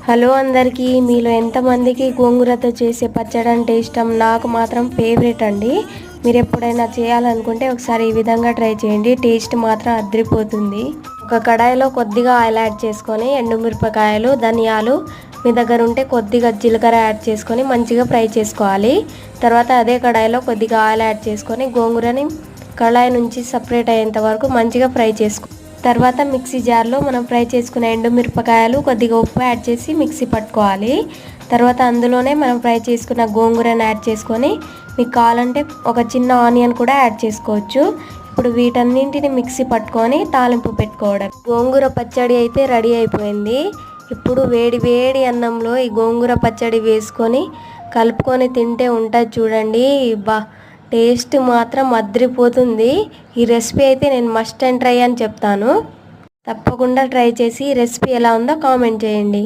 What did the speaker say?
Hello అందరికీ, మీలో ఎంతమందికి గోంగూరతో చేసే పచ్చడి అంటే ఇష్టం? నాకు మాత్రం ఫేవరెట్ అండి. మీరు ఎప్పుడైనా చేయాలనుకుంటే ఒకసారి ఈ విధంగా ట్రై చేయండి. టేస్ట్ మాత్రం అదిరిపోతుంది. ఒక కడాయిలో కొద్దిగా ఆయిల్ యాడ్ చేసుకొని ఎండుమిరపకాయలు, ధనియాలు, మీ దగ్గర ఉంటే కొద్దిగా జీలకర్ర యాడ్ చేసుకొని మంచిగా ఫ్రై చేసుకోవాలి. తర్వాత అదే కడాయిలో కొద్దిగా ఆయిల్ యాడ్ చేసుకొని గోంగూరని కడాయి నుంచి సపరేట్ అయ్యేంత వరకు మంచిగా ఫ్రై చేసుకో. తర్వాత మిక్సీ జార్లో మనం ఫ్రై చేసుకున్న ఎండుమిరపకాయలు, కొద్దిగా ఉప్పు యాడ్ చేసి మిక్సీ పట్టుకోవాలి. తర్వాత అందులోనే మనం ఫ్రై చేసుకున్న గోంగూరను యాడ్ చేసుకొని, మీకు కావాలంటే ఒక చిన్న ఆనియన్ కూడా యాడ్ చేసుకోవచ్చు. ఇప్పుడు వీటన్నింటిని మిక్సీ పట్టుకొని తాలింపు పెట్టుకోవడం. గోంగూర పచ్చడి అయితే రెడీ అయిపోయింది. ఇప్పుడు వేడి వేడి అన్నంలో ఈ గోంగూర పచ్చడి వేసుకొని కలుపుకొని తింటే ఉంటుంది చూడండి. టేస్ట్ మాత్రం అదిరిపోతుంది. ఈ రెసిపీ అయితే నేను మస్ట్ అండ్ ట్రై అని చెప్తాను. తప్పకుండా ట్రై చేసి రెసిపీ ఎలా ఉందో కామెంట్ చేయండి.